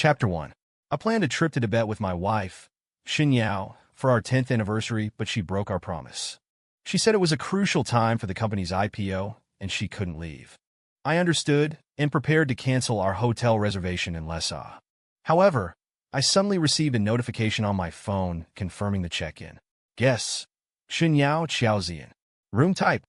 Chapter 1. I planned a trip to Tibet with my wife, Shen Yao, for our 10th anniversary, but she broke our promise. She said it was a crucial time for the company's IPO, and she couldn't leave. I understood and prepared to cancel our hotel reservation in Lhasa. However, I suddenly received a notification on my phone confirming the check-in. Guess: Shen Yao Xiaozian. Room type: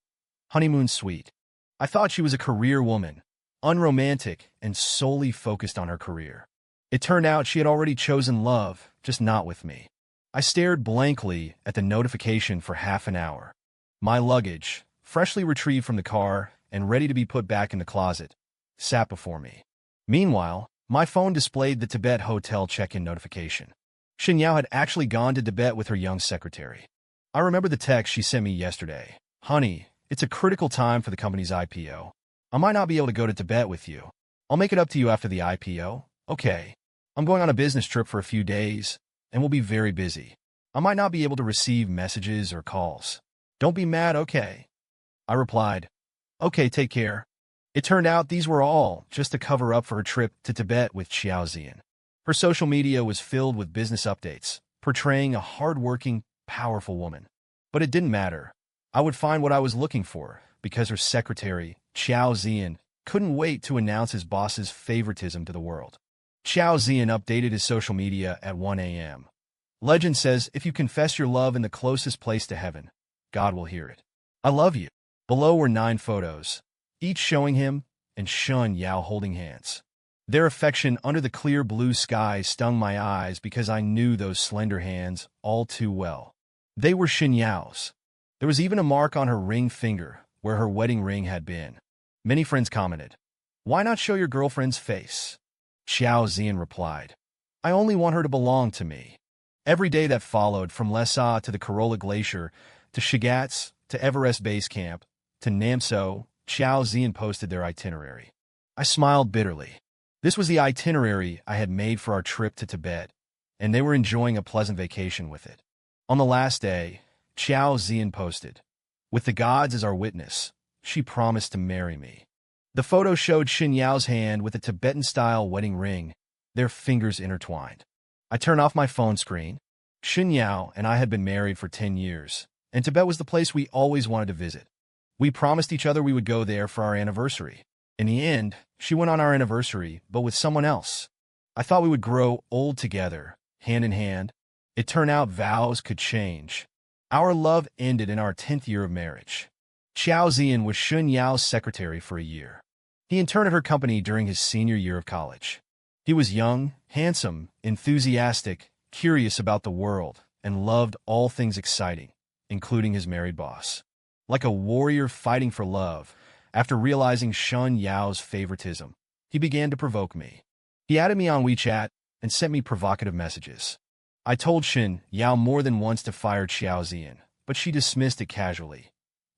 Honeymoon suite. I thought she was a career woman, unromantic, and solely focused on her career. It turned out she had already chosen love, just not with me. I stared blankly at the notification for half an hour. My luggage, freshly retrieved from the car and ready to be put back in the closet, sat before me. Meanwhile, my phone displayed the Tibet hotel check-in notification. Shen Yao had actually gone to Tibet with her young secretary. I remember the text she sent me yesterday. Honey, it's a critical time for the company's IPO. I might not be able to go to Tibet with you. I'll make it up to you after the IPO. Okay. I'm going on a business trip for a few days, and we'll be very busy. I might not be able to receive messages or calls. Don't be mad, okay? I replied, okay, take care. It turned out these were all just a cover-up for her trip to Tibet with Xiaozian. Her social media was filled with business updates, portraying a hard-working, powerful woman. But it didn't matter. I would find what I was looking for, because her secretary, Xiaozian, couldn't wait to announce his boss's favoritism to the world. Xiaozian updated his social media at 1 a.m. Legend says, if you confess your love in the closest place to heaven, God will hear it. I love you. Below were 9 photos, each showing him and Shen Yao holding hands. Their affection under the clear blue sky stung my eyes because I knew those slender hands all too well. They were Shen Yao's. There was even a mark on her ring finger where her wedding ring had been. Many friends commented, why not show your girlfriend's face? Xiaozian replied, I only want her to belong to me. Every day that followed, from Lhasa to the Corolla Glacier, to Shigatse, to Everest Base Camp, to Namso, Xiaozian posted their itinerary. I smiled bitterly. This was the itinerary I had made for our trip to Tibet, and they were enjoying a pleasant vacation with it. On the last day, Xiaozian posted, with the gods as our witness, she promised to marry me. The photo showed Shen Yao's hand with a Tibetan-style wedding ring, their fingers intertwined. I turned off my phone screen. Shen Yao and I had been married for 10 years, and Tibet was the place we always wanted to visit. We promised each other we would go there for our anniversary. In the end, she went on our anniversary, but with someone else. I thought we would grow old together, hand in hand. It turned out vows could change. Our love ended in our 10th year of marriage. Xiaozian was Shen Yao's secretary for a year. He interned at her company during his senior year of college. He was young, handsome, enthusiastic, curious about the world, and loved all things exciting, including his married boss. Like a warrior fighting for love, after realizing Shen Yao's favoritism, he began to provoke me. He added me on WeChat and sent me provocative messages. I told Shen Yao more than once to fire Xiaozian, but she dismissed it casually.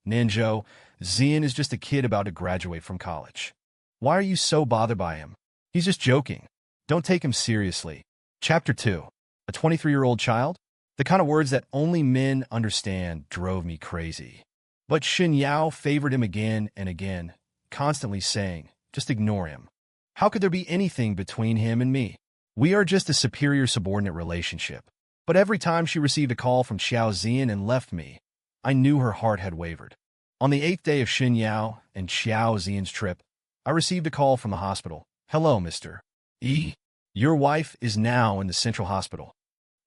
Nanzhou, Zian is just a kid about to graduate from college. Why are you so bothered by him? He's just joking. Don't take him seriously. Chapter 2. A 23-year-old child? The kind of words that only men understand drove me crazy. But Shen Yao favored him again and again, constantly saying, just ignore him. How could there be anything between him and me? We are just a superior-subordinate relationship. But every time she received a call from Xiaozian and left me, I knew her heart had wavered. On the 8th day of Shen Yao and Xiaozian's trip, I received a call from the hospital. Hello, Mr. E. Your wife is now in the central hospital.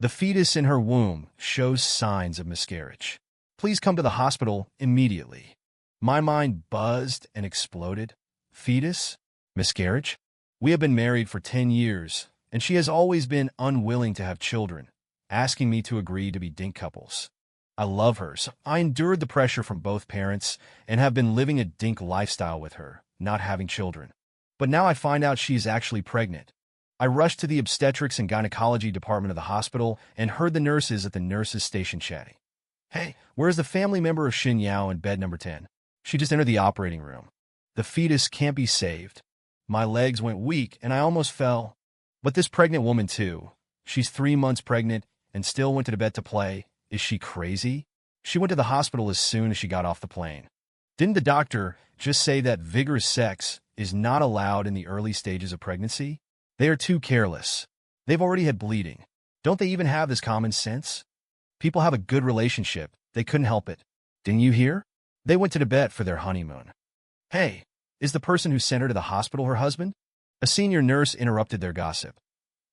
The fetus in her womb shows signs of miscarriage. Please come to the hospital immediately. My mind buzzed and exploded. Fetus? Miscarriage? We have been married for 10 years, and she has always been unwilling to have children, asking me to agree to be dink couples. I love her, so I endured the pressure from both parents and have been living a dink lifestyle with her, not having children. But now I find out she is actually pregnant. I rushed to the obstetrics and gynecology department of the hospital and heard the nurses at the nurses' station chatting. Hey, where's the family member of Shen Yao in bed number 10? She just entered the operating room. The fetus can't be saved. My legs went weak and I almost fell. But this pregnant woman too. She's 3 months pregnant and still went to Tibet to play. Is she crazy? She went to the hospital as soon as she got off the plane. Didn't the doctor just say that vigorous sex is not allowed in the early stages of pregnancy? They are too careless. They've already had bleeding. Don't they even have this common sense? People have a good relationship. They couldn't help it. Didn't you hear? They went to Tibet for their honeymoon. Hey, is the person who sent her to the hospital her husband? A senior nurse interrupted their gossip.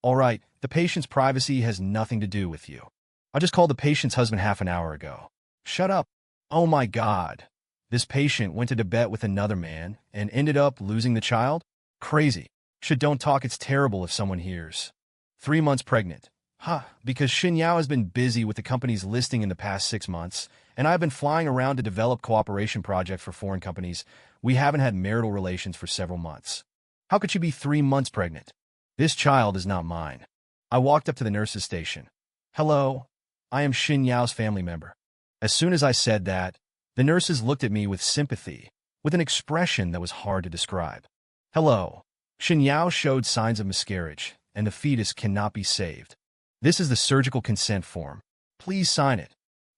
All right, the patient's privacy has nothing to do with you. I just called the patient's husband half an hour ago. Shut up. Oh my God. This patient went to Tibet with another man and ended up losing the child? Crazy. Should don't talk, it's terrible if someone hears. 3 months pregnant. Because Shen Yao has been busy with the company's listing in the past 6 months, and I've been flying around to develop cooperation projects for foreign companies. We haven't had marital relations for several months. How could she be 3 months pregnant? This child is not mine. I walked up to the nurse's station. Hello, I am Shen Yao's family member. As soon as I said that, the nurses looked at me with sympathy, with an expression that was hard to describe. Hello. Shen Yao showed signs of miscarriage, and the fetus cannot be saved. This is the surgical consent form. Please sign it.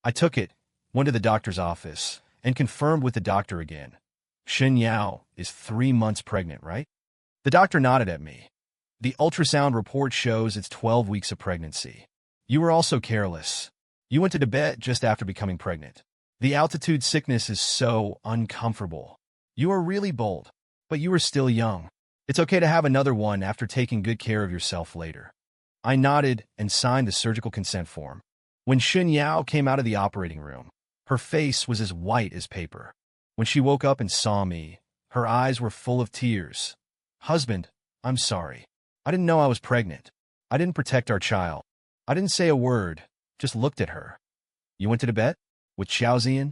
I took it, went to the doctor's office, and confirmed with the doctor again. Shen Yao is 3 months pregnant, right? The doctor nodded at me. The ultrasound report shows it's 12 weeks of pregnancy. You were also careless. You went to Tibet just after becoming pregnant. The altitude sickness is so uncomfortable. You are really bold, but you are still young. It's okay to have another one after taking good care of yourself later. I nodded and signed the surgical consent form. When Shen Yao came out of the operating room, her face was as white as paper. When she woke up and saw me, her eyes were full of tears. Husband, I'm sorry. I didn't know I was pregnant. I didn't protect our child. I didn't say a word, just looked at her. You went to Tibet? With Xiaozian?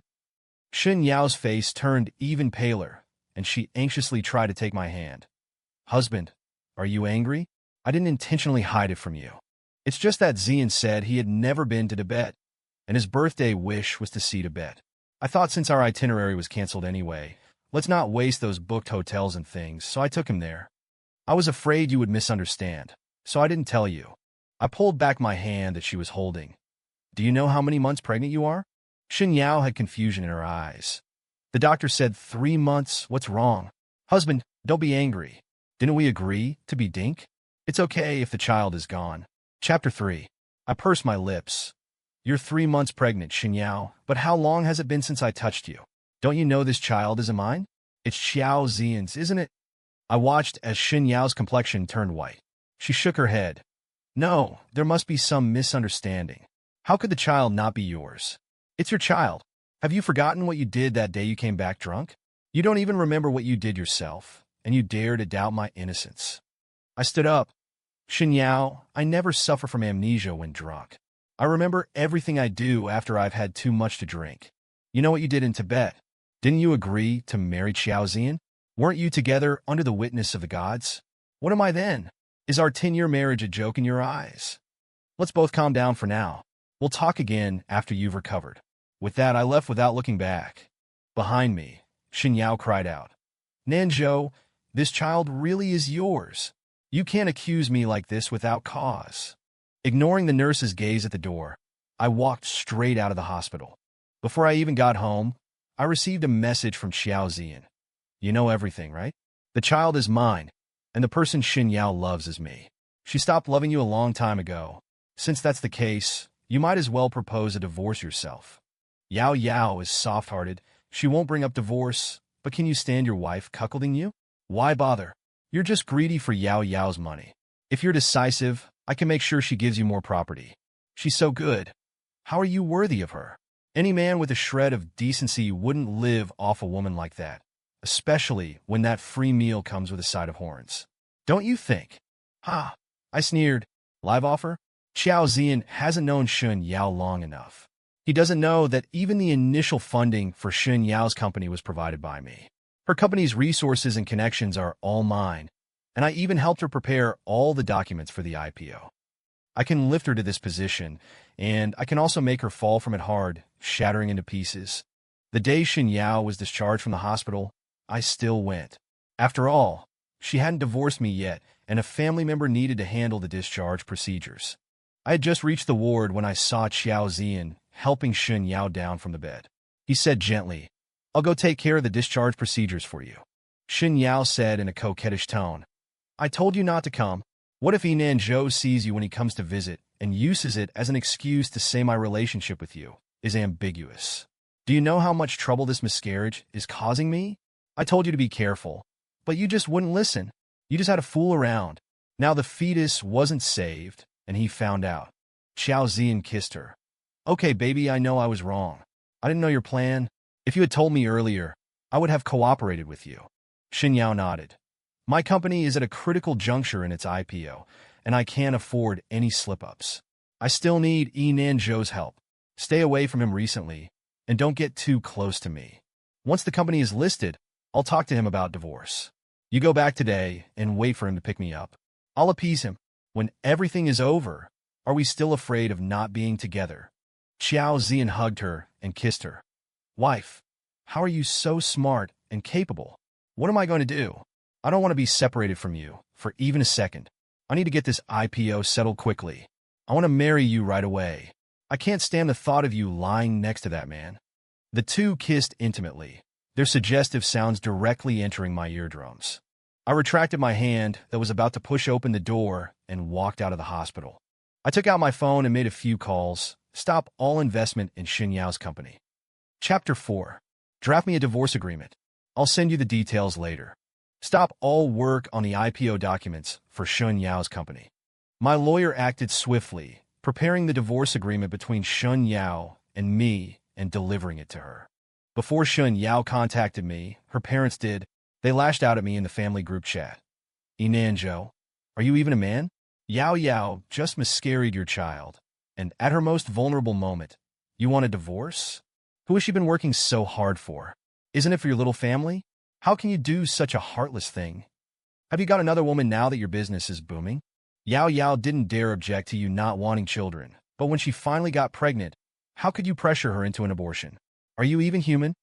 Shen Yao's face turned even paler, and she anxiously tried to take my hand. Husband, are you angry? I didn't intentionally hide it from you. It's just that Zian said he had never been to Tibet, and his birthday wish was to see Tibet. I thought since our itinerary was canceled anyway, let's not waste those booked hotels and things, so I took him there. I was afraid you would misunderstand, so I didn't tell you. I pulled back my hand that she was holding. Do you know how many months pregnant you are? Shen Yao had confusion in her eyes. The doctor said 3 months. What's wrong? Husband, don't be angry. Didn't we agree to be dink? It's okay if the child is gone. Chapter 3. I pursed my lips. You're 3 months pregnant, Shen Yao, but how long has it been since I touched you? Don't you know this child isn't mine? It's Xiao Zian's, isn't it? I watched as Shen Yao's complexion turned white. She shook her head. No, there must be some misunderstanding. How could the child not be yours? It's your child. Have you forgotten what you did that day you came back drunk? You don't even remember what you did yourself, and you dare to doubt my innocence. I stood up. Shen Yao, I never suffer from amnesia when drunk. I remember everything I do after I've had too much to drink. You know what you did in Tibet? Didn't you agree to marry Xiaozian? Weren't you together under the witness of the gods? What am I then? Is our 10-year marriage a joke in your eyes? Let's both calm down for now. We'll talk again after you've recovered. With that, I left without looking back. Behind me, Shen Yao cried out. Nanzhou, this child really is yours. You can't accuse me like this without cause. Ignoring the nurse's gaze at the door, I walked straight out of the hospital. Before I even got home, I received a message from Xiaozian. You know everything, right? The child is mine, and the person Shen Yao loves is me. She stopped loving you a long time ago. Since that's the case, you might as well propose a divorce yourself. Yao Yao is soft-hearted. She won't bring up divorce, but can you stand your wife cuckolding you? Why bother? You're just greedy for Yao Yao's money. If you're decisive, I can make sure she gives you more property. She's so good. How are you worthy of her? Any man with a shred of decency wouldn't live off a woman like that, especially when that free meal comes with a side of horns. Don't you think? Ha! I sneered. Live offer? Xiaozian hasn't known Shen Yao long enough. He doesn't know that even the initial funding for Shen Yao's company was provided by me. Her company's resources and connections are all mine, and I even helped her prepare all the documents for the IPO. I can lift her to this position, and I can also make her fall from it hard, shattering into pieces. The day Shen Yao was discharged from the hospital, I still went. After all, she hadn't divorced me yet, and a family member needed to handle the discharge procedures. I had just reached the ward when I saw Xiaozian helping Shen Yao down from the bed. He said gently, I'll go take care of the discharge procedures for you. Shen Yao said in a coquettish tone, I told you not to come. What if Yinan Zhou sees you when he comes to visit and uses it as an excuse to say my relationship with you is ambiguous? Do you know how much trouble this miscarriage is causing me? I told you to be careful, but you just wouldn't listen. You just had to fool around. Now the fetus wasn't saved, and he found out. Xiao Ziyan kissed her. Okay, baby, I know I was wrong. I didn't know your plan. If you had told me earlier, I would have cooperated with you. Shen Yao nodded. My company is at a critical juncture in its IPO, and I can't afford any slip-ups. I still need Yinan Zhou's help. Stay away from him recently, and don't get too close to me. Once the company is listed, I'll talk to him about divorce. You go back today and wait for him to pick me up. I'll appease him. When everything is over, are we still afraid of not being together? Xiao Ziyan hugged her and kissed her. Wife, how are you so smart and capable? What am I going to do? I don't want to be separated from you for even a second. I need to get this IPO settled quickly. I want to marry you right away. I can't stand the thought of you lying next to that man. The two kissed intimately, their suggestive sounds directly entering my eardrums. I retracted my hand that was about to push open the door and walked out of the hospital. I took out my phone and made a few calls. Stop all investment in Shen Yao's company. Chapter 4. Draft me a divorce agreement. I'll send you the details later. Stop all work on the IPO documents for Shen Yao's company. My lawyer acted swiftly, preparing the divorce agreement between Shen Yao and me and delivering it to her. Before Shen Yao contacted me, her parents did. They lashed out at me in the family group chat. Yinan Zhou, are you even a man? Yao just miscarried your child, and at her most vulnerable moment, you want a divorce? Who has she been working so hard for? Isn't it for your little family? How can you do such a heartless thing? Have you got another woman now that your business is booming? Yao didn't dare object to you not wanting children, but when she finally got pregnant, how could you pressure her into an abortion? Are you even human?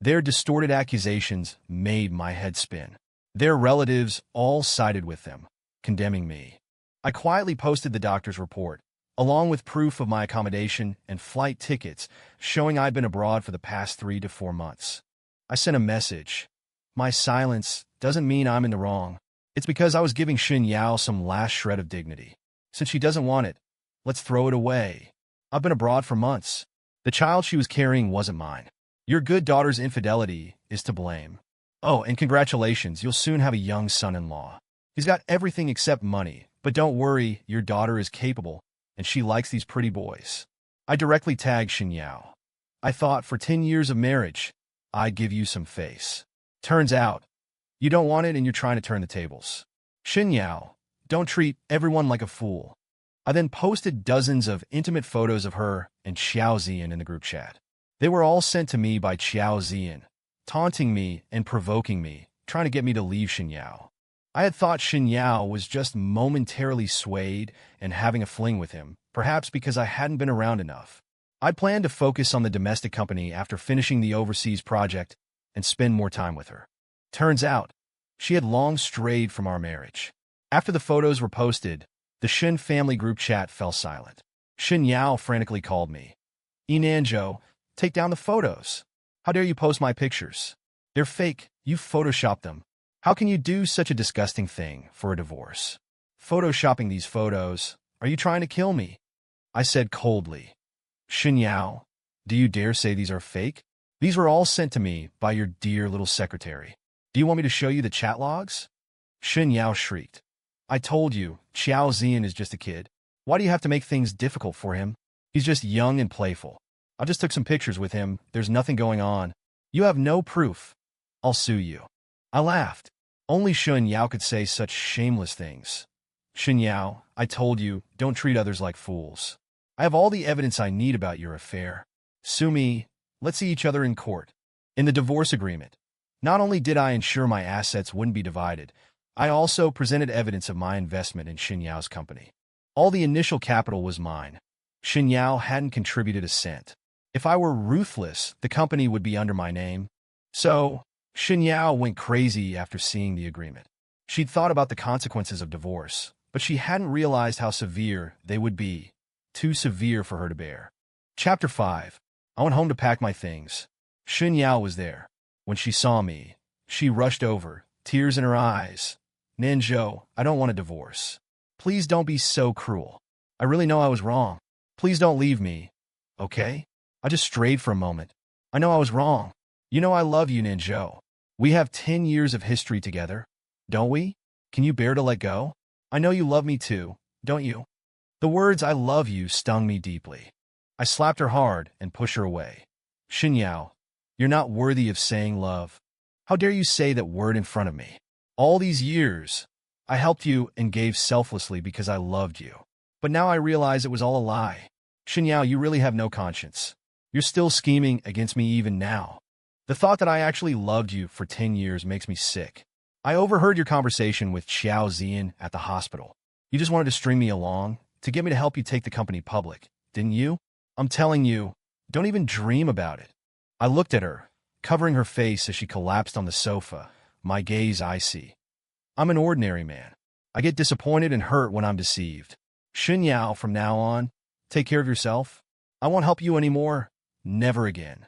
Their distorted accusations made my head spin. Their relatives all sided with them, condemning me. I quietly posted the doctor's report, along with proof of my accommodation and flight tickets, showing I'd been abroad for the past 3 to 4 months. I sent a message. My silence doesn't mean I'm in the wrong. It's because I was giving Shen Yao some last shred of dignity. Since she doesn't want it, let's throw it away. I've been abroad for months. The child she was carrying wasn't mine. Your good daughter's infidelity is to blame. Oh, and congratulations, you'll soon have a young son-in-law. He's got everything except money, but don't worry, your daughter is capable, and she likes these pretty boys. I directly tagged Shen Yao. I thought for 10 years of marriage, I'd give you some face. Turns out, you don't want it and you're trying to turn the tables. Shen Yao, don't treat everyone like a fool. I then posted dozens of intimate photos of her and Xiao Ziyan in the group chat. They were all sent to me by Xiao Ziyan, taunting me and provoking me, trying to get me to leave Shen Yao. I had thought Shen Yao was just momentarily swayed and having a fling with him, perhaps because I hadn't been around enough. I'd planned to focus on the domestic company after finishing the overseas project and spend more time with her. Turns out, she had long strayed from our marriage. After the photos were posted, the Shen family group chat fell silent. Shen Yao frantically called me. Yinan Zhou, take down the photos. How dare you post my pictures? They're fake. You photoshopped them. How can you do such a disgusting thing for a divorce? Photoshopping these photos? Are you trying to kill me? I said coldly. Shen Yao, do you dare say these are fake? These were all sent to me by your dear little secretary. Do you want me to show you the chat logs? Shen Yao shrieked. I told you, Xiao Ziyan is just a kid. Why do you have to make things difficult for him? He's just young and playful. I just took some pictures with him. There's nothing going on. You have no proof. I'll sue you. I laughed. Only Shen Yao could say such shameless things. Shen Yao, I told you, don't treat others like fools. I have all the evidence I need about your affair. Sue me. Let's see each other in court. In the divorce agreement, not only did I ensure my assets wouldn't be divided, I also presented evidence of my investment in Shen Yao's company. All the initial capital was mine. Shen Yao hadn't contributed a cent. If I were ruthless, the company would be under my name. So, Shen Yao went crazy after seeing the agreement. She'd thought about the consequences of divorce, but she hadn't realized how severe they would be. Too severe for her to bear. Chapter 5. I went home to pack my things. Shen Yao was there. When she saw me, she rushed over, tears in her eyes. Nan Zhou, I don't want a divorce. Please don't be so cruel. I really know I was wrong. Please don't leave me, okay? I just strayed for a moment. I know I was wrong. You know I love you, Ninjo. We have 10 years of history together, don't we? Can you bear to let go? I know you love me too, don't you? The words "I love you" stung me deeply. I slapped her hard and pushed her away. Shen Yao, you're not worthy of saying love. How dare you say that word in front of me? All these years, I helped you and gave selflessly because I loved you. But now I realize it was all a lie. Shen Yao, you really have no conscience. You're still scheming against me even now. The thought that I actually loved you for 10 years makes me sick. I overheard your conversation with Xiao Zian at the hospital. You just wanted to string me along, to get me to help you take the company public, didn't you? I'm telling you, don't even dream about it. I looked at her, covering her face as she collapsed on the sofa, my gaze icy. I'm an ordinary man. I get disappointed and hurt when I'm deceived. Shen Yao, from now on, take care of yourself. I won't help you anymore. Never again.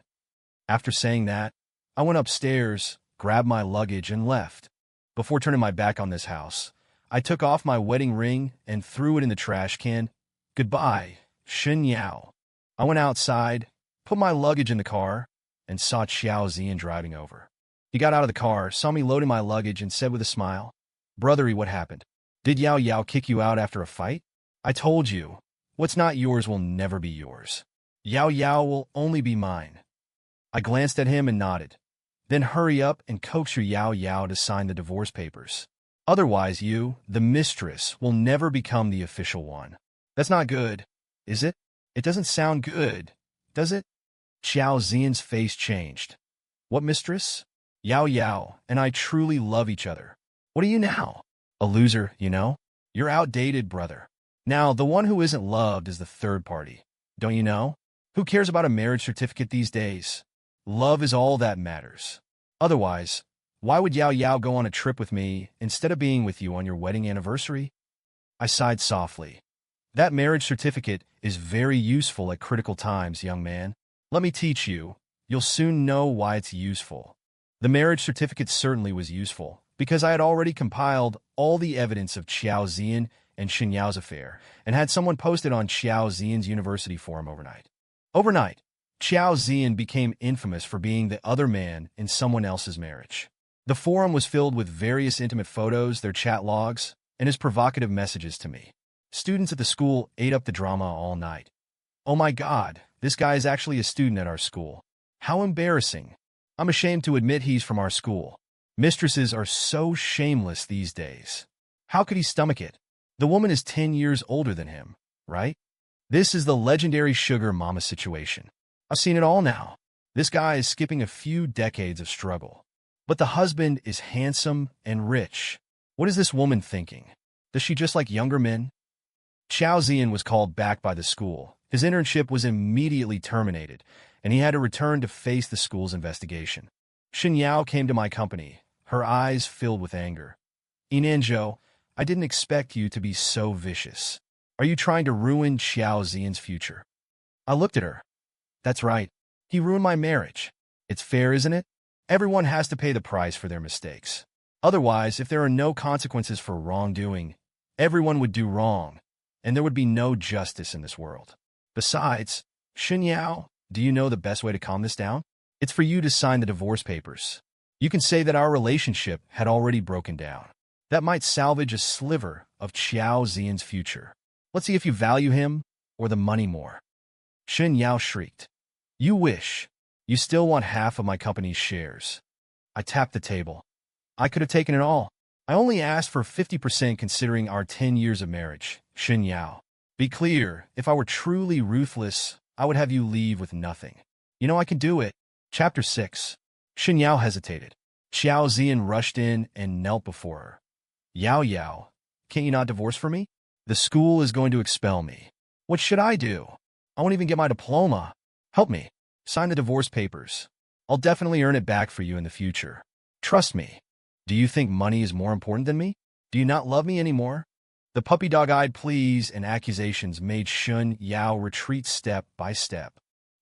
After saying that, I went upstairs, grabbed my luggage, and left. Before turning my back on this house, I took off my wedding ring and threw it in the trash can. Goodbye, Shen Yao. I went outside, put my luggage in the car, and saw Xiao Zian driving over. He got out of the car, saw me loading my luggage, and said with a smile, "Brothery, what happened? Did Yao Yao kick you out after a fight? I told you, what's not yours will never be yours. Yao Yao will only be mine." I glanced at him and nodded. Then hurry up and coax your Yao Yao to sign the divorce papers. Otherwise you, the mistress, will never become the official one. That's not good, is it? It doesn't sound good, does it? Xiao Zian's face changed. What mistress? Yao Yao and I truly love each other. What are you now? A loser, you know? You're outdated, brother. Now, the one who isn't loved is the third party. Don't you know? Who cares about a marriage certificate these days? Love is all that matters. Otherwise, why would Yao Yao go on a trip with me instead of being with you on your wedding anniversary? I sighed softly. That marriage certificate is very useful at critical times, young man. Let me teach you. You'll soon know why it's useful. The marriage certificate certainly was useful, because I had already compiled all the evidence of Xiao Zian and Shen Yao's affair, and had someone post it on Xiao Zian's university forum overnight. Overnight, Xiao Zian became infamous for being the other man in someone else's marriage. The forum was filled with various intimate photos, their chat logs, and his provocative messages to me. Students at the school ate up the drama all night. Oh my God, this guy is actually a student at our school. How embarrassing. I'm ashamed to admit he's from our school. Mistresses are so shameless these days. How could he stomach it? The woman is 10 years older than him, right? This is the legendary sugar mama situation. I've seen it all now. This guy is skipping a few decades of struggle. But the husband is handsome and rich. What is this woman thinking? Does she just like younger men? Xiao Zian was called back by the school. His internship was immediately terminated, and he had to return to face the school's investigation. Shen Yao came to my company, her eyes filled with anger. Inanzhou, I didn't expect you to be so vicious. Are you trying to ruin Xiao Zian's future? I looked at her. That's right. He ruined my marriage. It's fair, isn't it? Everyone has to pay the price for their mistakes. Otherwise, if there are no consequences for wrongdoing, everyone would do wrong, and there would be no justice in this world. Besides, Shen Yao, do you know the best way to calm this down? It's for you to sign the divorce papers. You can say that our relationship had already broken down. That might salvage a sliver of Xiao Zian's future. Let's see if you value him or the money more. Shen Yao shrieked. You wish. You still want half of my company's shares. I tapped the table. I could have taken it all. I only asked for 50% considering our 10 years of marriage, Shen Yao. Be clear, if I were truly ruthless, I would have you leave with nothing. You know I can do it. Chapter 6. Shen Yao hesitated. Xiao Zian rushed in and knelt before her. Yao Yao, can't you not divorce for me? The school is going to expel me. What should I do? I won't even get my diploma. Help me. Sign the divorce papers. I'll definitely earn it back for you in the future. Trust me. Do you think money is more important than me? Do you not love me anymore? The puppy dog-eyed pleas and accusations made Shen Yao retreat step by step.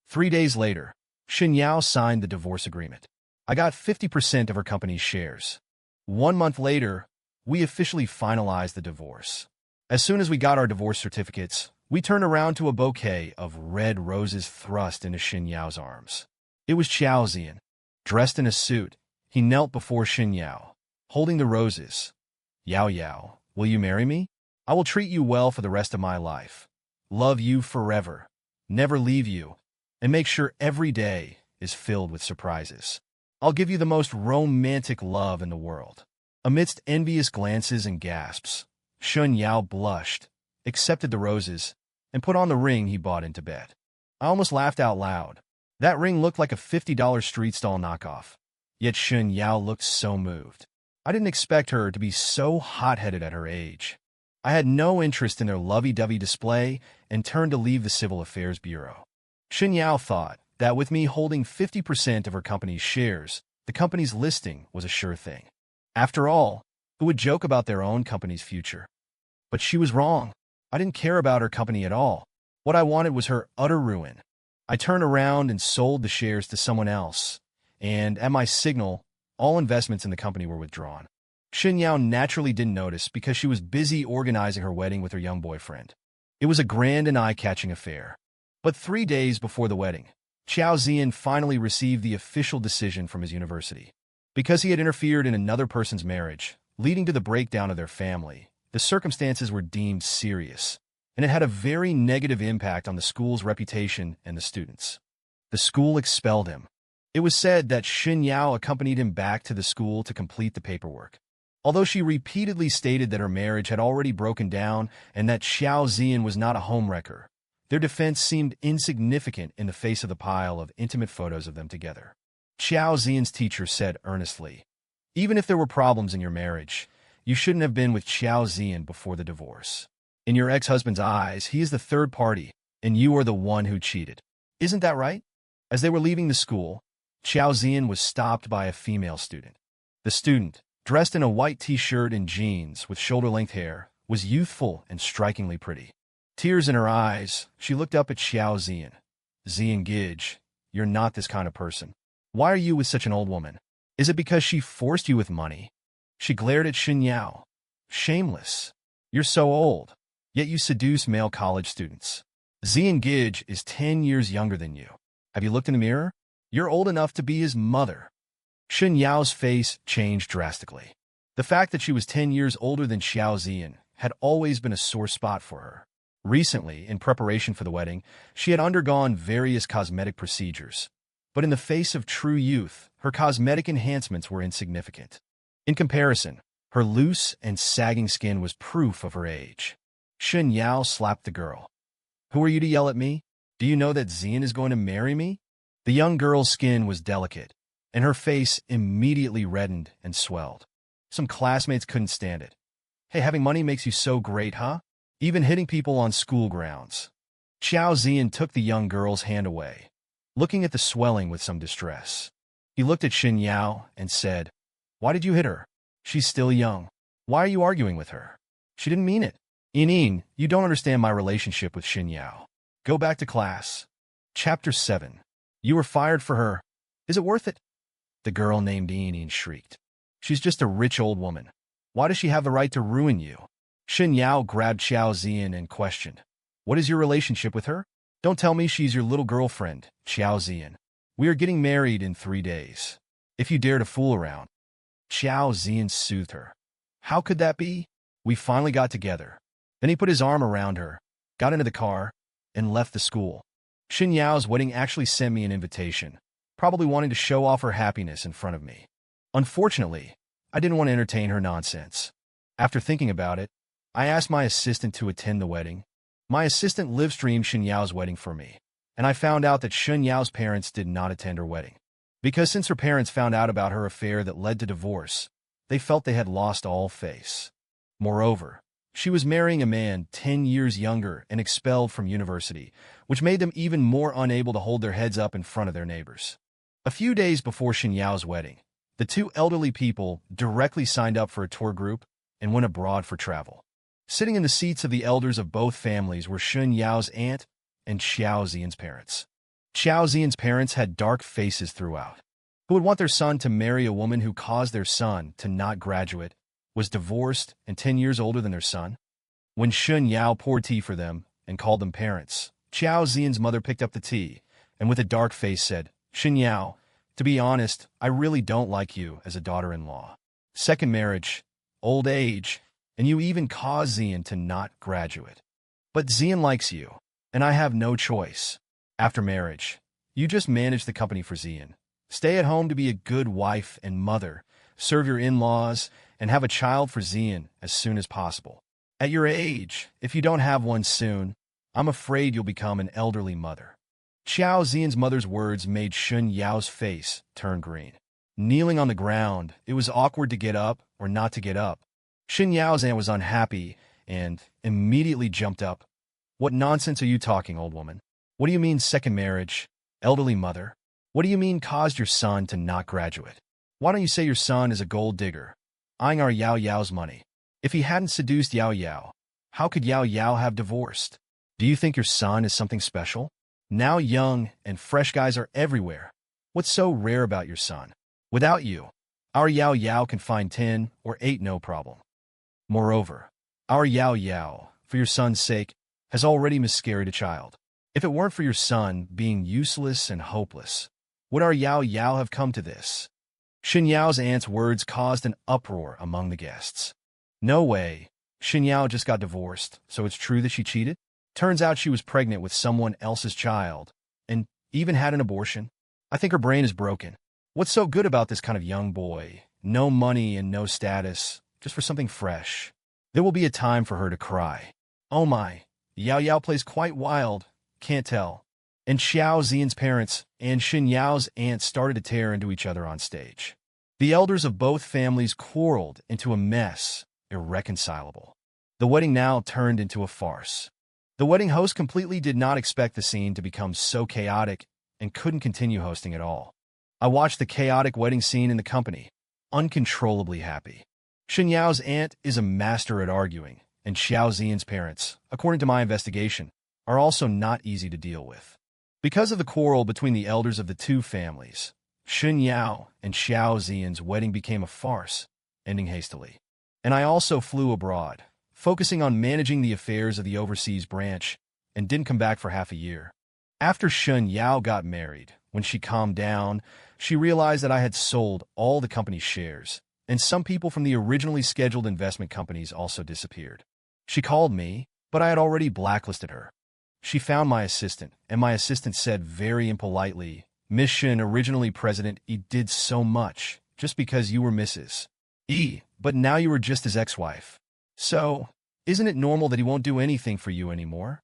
3 days later, Shen Yao signed the divorce agreement. I got 50% of her company's shares. 1 month later, we officially finalized the divorce. As soon as we got our divorce certificates, we turned around to a bouquet of red roses thrust into Shen Yao's arms. It was Xiao Zian. Dressed in a suit, he knelt before Shen Yao, holding the roses. Yao Yao, will you marry me? I will treat you well for the rest of my life. Love you forever. Never leave you. And make sure every day is filled with surprises. I'll give you the most romantic love in the world. Amidst envious glances and gasps, Shen Yao blushed, accepted the roses, and put on the ring he bought in Tibet. I almost laughed out loud. That ring looked like a $50 street stall knockoff. Yet Shen Yao looked so moved. I didn't expect her to be so hot-headed at her age. I had no interest in their lovey-dovey display and turned to leave the Civil Affairs Bureau. Shen Yao thought that with me holding 50% of her company's shares, the company's listing was a sure thing. After all, who would joke about their own company's future? But she was wrong. I didn't care about her company at all. What I wanted was her utter ruin. I turned around and sold the shares to someone else, and at my signal, all investments in the company were withdrawn. Shen Yao naturally didn't notice because she was busy organizing her wedding with her young boyfriend. It was a grand and eye-catching affair. But 3 days before the wedding, Xiao Zian finally received the official decision from his university. Because he had interfered in another person's marriage, leading to the breakdown of their family, the circumstances were deemed serious, and it had a very negative impact on the school's reputation and the students. The school expelled him. It was said that Shen Yao accompanied him back to the school to complete the paperwork. Although she repeatedly stated that her marriage had already broken down and that Xiao Zian was not a homewrecker, their defense seemed insignificant in the face of the pile of intimate photos of them together. Xiao Zian's teacher said earnestly, "Even if there were problems in your marriage, you shouldn't have been with Xiao Zian before the divorce. In your ex-husband's eyes, he is the third party, and you are the one who cheated. Isn't that right?" As they were leaving the school, Xiao Zian was stopped by a female student. The student, dressed in a white t-shirt and jeans with shoulder-length hair, was youthful and strikingly pretty. Tears in her eyes, she looked up at Xiao Zian. "Zian Gij, you're not this kind of person. Why are you with such an old woman? Is it because she forced you with money?" She glared at Shen Yao. "Shameless. You're so old, yet you seduce male college students. Zian Gij is 10 years younger than you. Have you looked in the mirror? You're old enough to be his mother." Shen Yao's face changed drastically. The fact that she was 10 years older than Xiao Zian had always been a sore spot for her. Recently, in preparation for the wedding, she had undergone various cosmetic procedures. But in the face of true youth, her cosmetic enhancements were insignificant. In comparison, her loose and sagging skin was proof of her age. Shen Yao slapped the girl. "Who are you to yell at me? Do you know that Zian is going to marry me?" The young girl's skin was delicate, and her face immediately reddened and swelled. Some classmates couldn't stand it. "Hey, having money makes you so great, huh? Even hitting people on school grounds." Xiao Zian took the young girl's hand away, looking at the swelling with some distress. He looked at Shen Yao and said, "Why did you hit her? She's still young. Why are you arguing with her? She didn't mean it." "Yin, you don't understand my relationship with Shen Yao. Go back to class." Chapter 7. You were fired for her. Is it worth it? The girl named Yin shrieked. "She's just a rich old woman. Why does she have the right to ruin you?" Shen Yao grabbed Xiao Zian and questioned, "What is your relationship with her? Don't tell me she's your little girlfriend, Xiao Zian. We are getting married in 3 days. If you dare to fool around." Xiao Zian soothed her. "How could that be? We finally got together." Then he put his arm around her, got into the car, and left the school. Shen Yao's wedding actually sent me an invitation, probably wanting to show off her happiness in front of me. Unfortunately, I didn't want to entertain her nonsense. After thinking about it, I asked my assistant to attend the wedding. My assistant live-streamed Shen Yao's wedding for me, and I found out that Shen Yao's parents did not attend her wedding. Because since her parents found out about her affair that led to divorce, they felt they had lost all face. Moreover, she was marrying a man 10 years younger and expelled from university, which made them even more unable to hold their heads up in front of their neighbors. A few days before Shen Yao's wedding, the two elderly people directly signed up for a tour group and went abroad for travel. Sitting in the seats of the elders of both families were Shen Yao's aunt and Xiao Zian's parents. Xiao Zian's parents had dark faces throughout. Who would want their son to marry a woman who caused their son to not graduate, was divorced, and 10 years older than their son? When Shen Yao poured tea for them and called them parents, Xiao Zian's mother picked up the tea and with a dark face said, "Shen Yao, to be honest, I really don't like you as a daughter-in-law. Second marriage, old age, and you even caused Zian to not graduate. But Zian likes you, and I have no choice. After marriage, you just manage the company for Zian. Stay at home to be a good wife and mother, serve your in-laws, and have a child for Zian as soon as possible. At your age, if you don't have one soon, I'm afraid you'll become an elderly mother." Xiao Zian's mother's words made Shen Yao's face turn green. Kneeling on the ground, it was awkward to get up or not to get up. Shen Yao's aunt was unhappy and immediately jumped up. "What nonsense are you talking, old woman? What do you mean second marriage, elderly mother? What do you mean caused your son to not graduate? Why don't you say your son is a gold digger, eyeing our Yao Yao's money? If he hadn't seduced Yao Yao, how could Yao Yao have divorced? Do you think your son is something special? Now young and fresh guys are everywhere. What's so rare about your son? Without you, our Yao Yao can find 10 or 8 no problem. Moreover, our Yao Yao, for your son's sake, has already miscarried a child. If it weren't for your son being useless and hopeless, would our Yao Yao have come to this?" Shen Yao's aunt's words caused an uproar among the guests. "No way. Shen Yao just got divorced, so it's true that she cheated? Turns out she was pregnant with someone else's child, and even had an abortion. I think her brain is broken. What's so good about this kind of young boy? No money and no status, just for something fresh. There will be a time for her to cry. Oh my, Yao Yao plays quite wild, can't tell." And Xiao Zian's parents and Shen Yao's aunt started to tear into each other on stage. The elders of both families quarreled into a mess irreconcilable. The wedding now turned into a farce. The wedding host completely did not expect the scene to become so chaotic and couldn't continue hosting at all. I watched the chaotic wedding scene in the company, uncontrollably happy. Shen Yao's aunt is a master at arguing, and Xiao Zian's parents, according to my investigation, are also not easy to deal with. Because of the quarrel between the elders of the two families, Shen Yao and Xiao Zian's wedding became a farce, ending hastily. And I also flew abroad, focusing on managing the affairs of the overseas branch, and didn't come back for half a year. After Shen Yao got married, when she calmed down, she realized that I had sold all the company's shares, and some people from the originally scheduled investment companies also disappeared. She called me, but I had already blacklisted her. She found my assistant, and my assistant said very impolitely, "Miss Shen, originally President E did so much, just because you were Mrs. E, but now you are just his ex-wife. So, isn't it normal that he won't do anything for you anymore?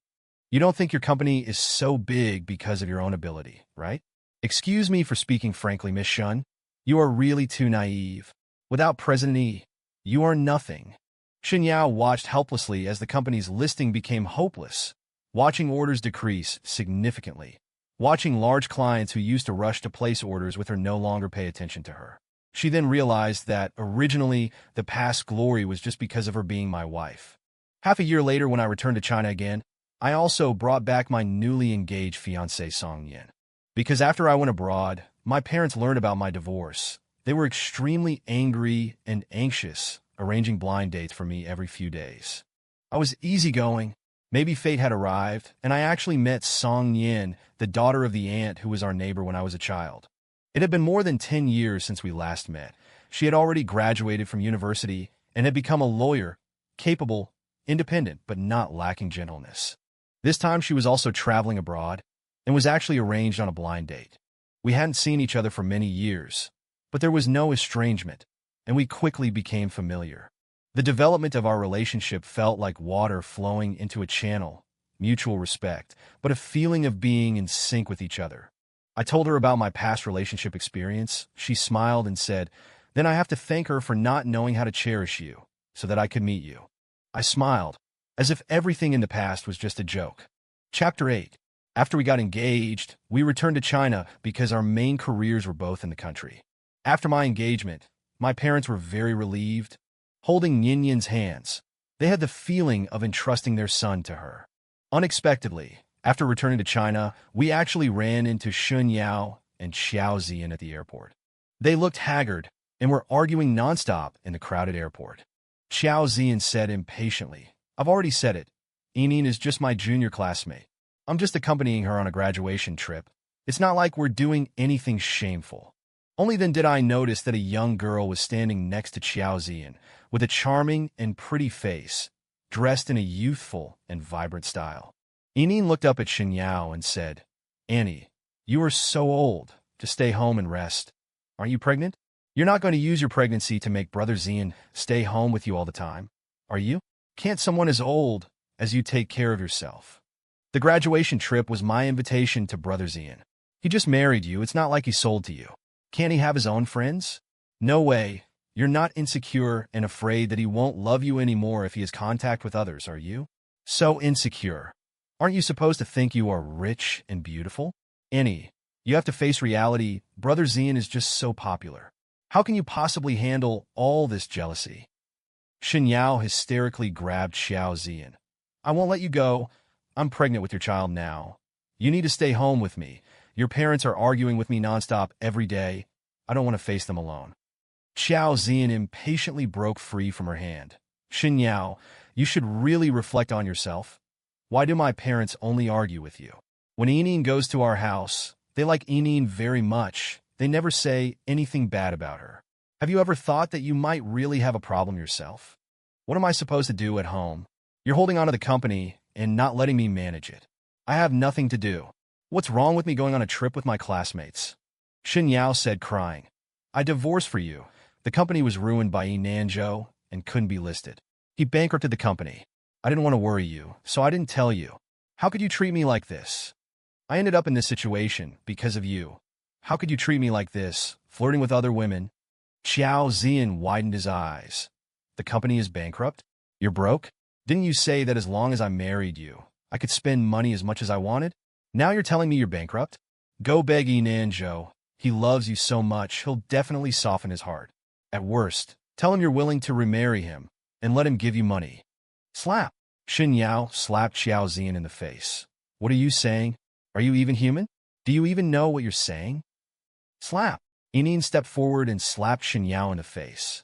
You don't think your company is so big because of your own ability, right? Excuse me for speaking frankly, Miss Shen. You are really too naive. Without President E, you are nothing." Shen Yao watched helplessly as the company's listing became hopeless, watching orders decrease significantly, watching large clients who used to rush to place orders with her no longer pay attention to her. She then realized that, originally, the past glory was just because of her being my wife. Half a year later, when I returned to China again, I also brought back my newly engaged fiancée Song Yin. Because after I went abroad, my parents learned about my divorce. They were extremely angry and anxious, arranging blind dates for me every few days. I was easygoing. Maybe fate had arrived, and I actually met Song Yin, the daughter of the aunt who was our neighbor when I was a child. It had been more than 10 years since we last met. She had already graduated from university and had become a lawyer, capable, independent, but not lacking gentleness. This time she was also traveling abroad and was actually arranged on a blind date. We hadn't seen each other for many years, but there was no estrangement, and we quickly became familiar. The development of our relationship felt like water flowing into a channel, mutual respect, but a feeling of being in sync with each other. I told her about my past relationship experience. She smiled and said, "Then I have to thank her for not knowing how to cherish you, so that I could meet you." I smiled, as if everything in the past was just a joke. Chapter 8. After we got engaged, we returned to China because our main careers were both in the country. After my engagement, my parents were very relieved. Holding Yin Yin's hands, they had the feeling of entrusting their son to her. Unexpectedly, after returning to China, we actually ran into Shen Yao and Xiao Zian at the airport. They looked haggard and were arguing nonstop in the crowded airport. Xiao Zian said impatiently, I've already said it. Enine is just my junior classmate. I'm just accompanying her on a graduation trip. It's not like we're doing anything shameful. Only then did I notice that a young girl was standing next to Xiao Ziyan, with a charming and pretty face, dressed in a youthful and vibrant style. Enine looked up at Shen Yao and said, "Annie, you are so old to stay home and rest. Aren't you pregnant? You're not going to use your pregnancy to make Brother Ziyan stay home with you all the time, are you? Can't someone as old as you take care of yourself?" The graduation trip was my invitation to Brother Ziyan. He just married you. It's not like he sold to you. Can't he have his own friends? No way. You're not insecure and afraid that he won't love you anymore if he has contact with others, are you? So insecure. Aren't you supposed to think you are rich and beautiful? Annie, you have to face reality. Brother Ziyan is just so popular. How can you possibly handle all this jealousy? Shen Yao hysterically grabbed Xiao Ziyan. "I won't let you go. I'm pregnant with your child now. You need to stay home with me. Your parents are arguing with me nonstop every day. I don't want to face them alone." Xiao Ziyan impatiently broke free from her hand. "Shen Yao, you should really reflect on yourself. Why do my parents only argue with you? When Enine goes to our house, they like Enine very much. They never say anything bad about her. Have you ever thought that you might really have a problem yourself? What am I supposed to do at home? You're holding on to the company and not letting me manage it. I have nothing to do. What's wrong with me going on a trip with my classmates?" Shen Yao said, crying. "I divorced for you. The company was ruined by Nanzhou and couldn't be listed. He bankrupted the company. I didn't want to worry you, so I didn't tell you. How could you treat me like this? I ended up in this situation because of you. How could you treat me like this, flirting with other women?" Xiao Ziyan widened his eyes. "The company is bankrupt? You're broke? Didn't you say that as long as I married you, I could spend money as much as I wanted? Now you're telling me you're bankrupt? Go beg Nanzhou. He loves you so much, he'll definitely soften his heart. At worst, tell him you're willing to remarry him, and let him give you money." Slap! Shen Yao slapped Xiao Ziyan in the face. "What are you saying? Are you even human? Do you even know what you're saying?" Slap! Enine stepped forward and slapped Shen Yao in the face.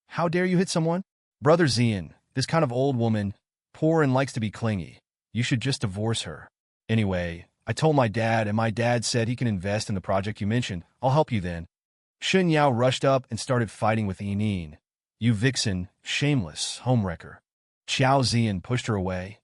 "How dare you hit someone? Brother Ziyan, this kind of old woman, poor and likes to be clingy. You should just divorce her. Anyway, I told my dad, and my dad said he can invest in the project you mentioned. I'll help you then." Shen Yao rushed up and started fighting with Enine. "You vixen, shameless, homewrecker." Xiao Ziyan pushed her away.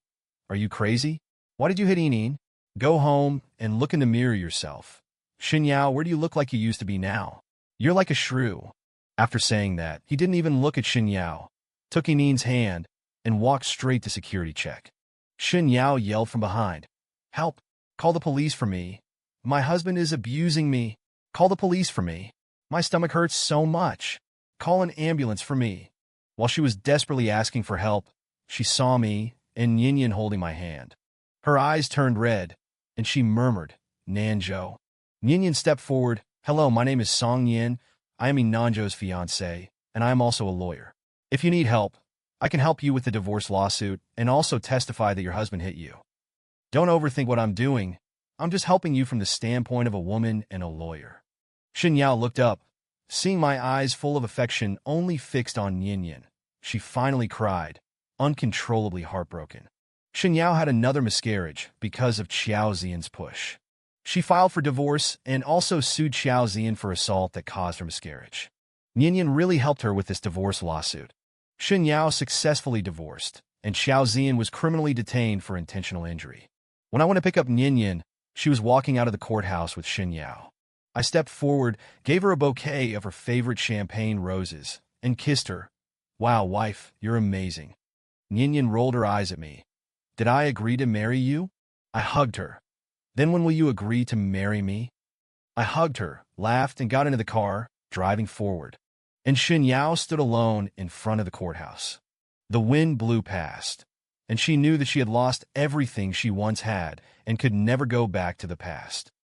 "Are you crazy? Why did you hit Enine? Go home and look in the mirror yourself. Shen Yao, where do you look like you used to be now? You're like a shrew." After saying that, he didn't even look at Shen Yao, took Enine's hand, and walked straight to security check. Shen Yao yelled from behind, "Help! Call the police for me. My husband is abusing me. Call the police for me. My stomach hurts so much. Call an ambulance for me." While she was desperately asking for help, she saw me and Yin holding my hand. Her eyes turned red, and she murmured, "Nanzhou." Yin stepped forward. "Hello, my name is Song Yin. I am Nanzhou's fiancé, and I am also a lawyer. If you need help, I can help you with the divorce lawsuit and also testify that your husband hit you. Don't overthink what I'm doing. I'm just helping you from the standpoint of a woman and a lawyer." Shen Yao looked up, seeing my eyes full of affection only fixed on Yin. She finally cried, uncontrollably heartbroken. Shen Yao had another miscarriage because of Xiao Ziyan's push. She filed for divorce and also sued Xiao Ziyan for assault that caused her miscarriage. Yin really helped her with this divorce lawsuit. Shen Yao successfully divorced, and Xiao Ziyan was criminally detained for intentional injury. When I went to pick up Yin, she was walking out of the courthouse with Shen Yao. I stepped forward, gave her a bouquet of her favorite champagne roses, and kissed her. "Wow, wife, you're amazing." Yin rolled her eyes at me. "Did I agree to marry you?" I hugged her. "Then when will you agree to marry me?" I hugged her, laughed, and got into the car, driving forward. And Shen Yao stood alone in front of the courthouse. The wind blew past, and she knew that she had lost everything she once had and could never go back to the past.